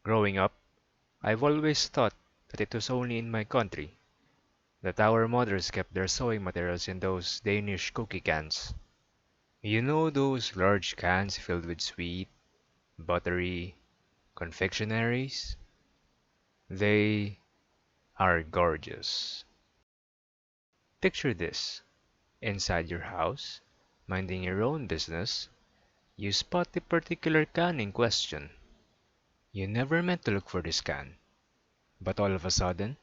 Growing up, I've always thought that it was only in my country that our mothers kept their sewing materials in those Danish cookie cans. You know those large cans filled with sweet, buttery confectionaries? They are gorgeous. Picture this. Inside your house, minding your own business, you spot the particular can in question. You never meant to look for this can, but all of a sudden,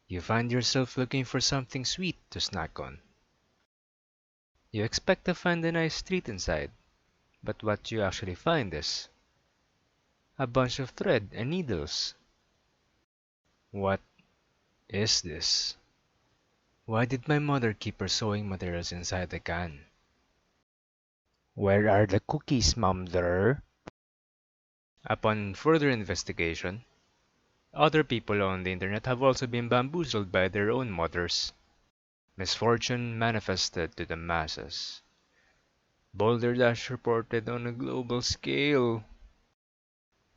you find yourself looking for something sweet to snack on. You expect to find a nice treat inside, but what you actually find is a bunch of thread and needles. What is this? Why did my mother keep her sewing materials inside the can? Where are the cookies, Mother? Upon further investigation, other people on the internet have also been bamboozled by their own mothers. Misfortune manifested to the masses. Boulder Dash reported on a global scale.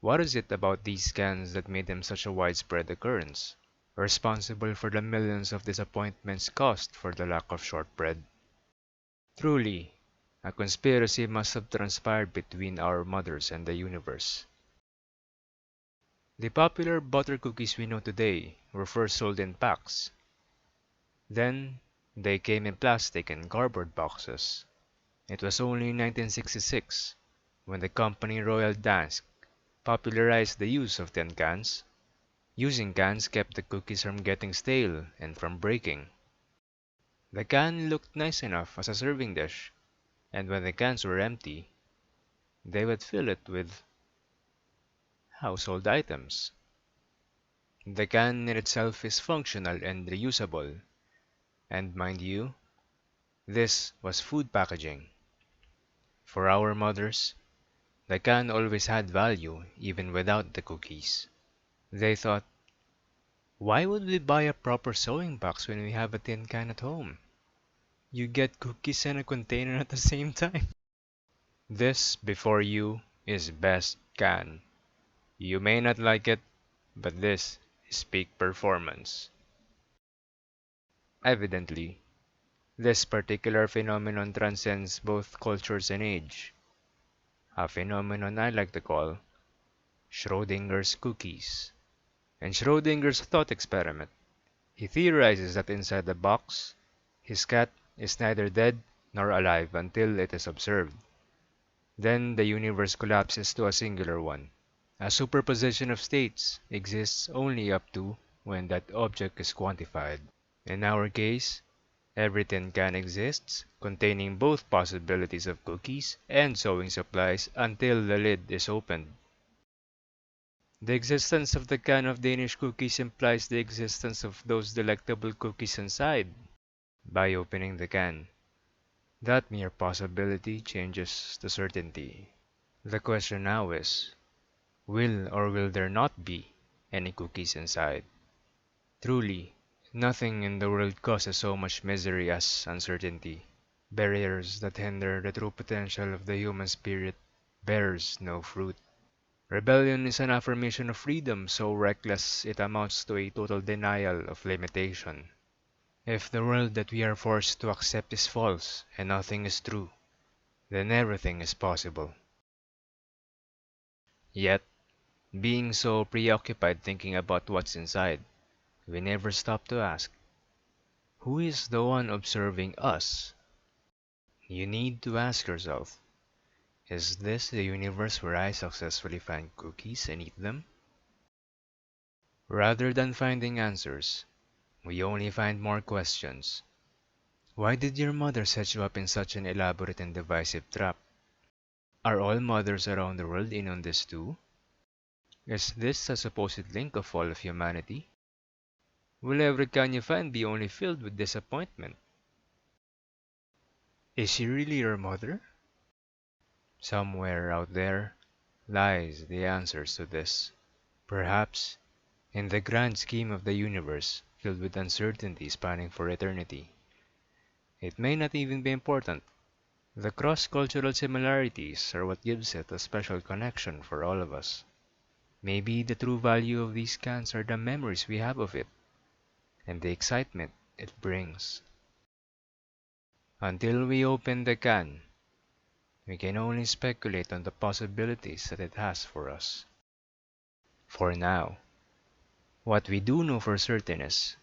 What is it about these scans that made them such a widespread occurrence, responsible for the millions of disappointments caused for the lack of shortbread? Truly, a conspiracy must have transpired between our mothers and the universe. The popular butter cookies we know today were first sold in packs. Then, they came in plastic and cardboard boxes. It was only in 1966 when the company Royal Dansk popularized the use of tin cans. Using cans kept the cookies from getting stale and from breaking. The can looked nice enough as a serving dish, and when the cans were empty, they would fill it with household items. The can in itself is functional and reusable, and mind you, this was food packaging. For our mothers, the can always had value even without the cookies. They thought, why would we buy a proper sewing box when we have a tin can at home? You get cookies and a container at the same time. This before you is best can. You may not like it, but this is peak performance. Evidently, this particular phenomenon transcends both cultures and age, a phenomenon I like to call Schrödinger's cookies. In Schrödinger's thought experiment, he theorizes that inside the box, his cat is neither dead nor alive until it is observed. Then the universe collapses to a singular one. A superposition of states exists only up to when that object is quantified. In our case, every tin can exists, containing both possibilities of cookies and sewing supplies until the lid is opened. The existence of the can of Danish cookies implies the existence of those delectable cookies inside. By opening the can, that mere possibility changes to certainty. The question now is, will or will there not be any cookies inside? Truly, nothing in the world causes so much misery as uncertainty. Barriers that hinder the true potential of the human spirit bears no fruit. Rebellion is an affirmation of freedom so reckless it amounts to a total denial of limitation. If the world that we are forced to accept is false and nothing is true, then everything is possible. Yet, being so preoccupied thinking about what's inside, we never stop to ask, who is the one observing us? You need to ask yourself, is this the universe where I successfully find cookies and eat them? Rather than finding answers, we only find more questions. Why did your mother set you up in such an elaborate and divisive trap? Are all mothers around the world in on this too? Is this a supposed link of all of humanity? Will every can you find be only filled with disappointment? Is she really your mother? Somewhere out there lies the answers to this. Perhaps, in the grand scheme of the universe, filled with uncertainty spanning for eternity, it may not even be important. The cross-cultural similarities are what gives it a special connection for all of us. Maybe the true value of these cans are the memories we have of it and the excitement it brings. Until we open the can, we can only speculate on the possibilities that it has for us. For now, what we do know for certain is,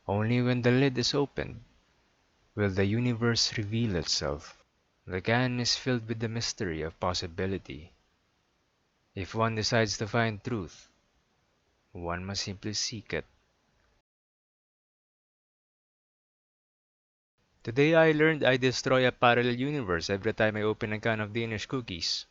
only when the lid is opened will the universe reveal itself. The can is filled with the mystery of possibility. If one decides to find truth, one must simply seek it. Today I learned I destroy a parallel universe every time I open a can of Danish cookies.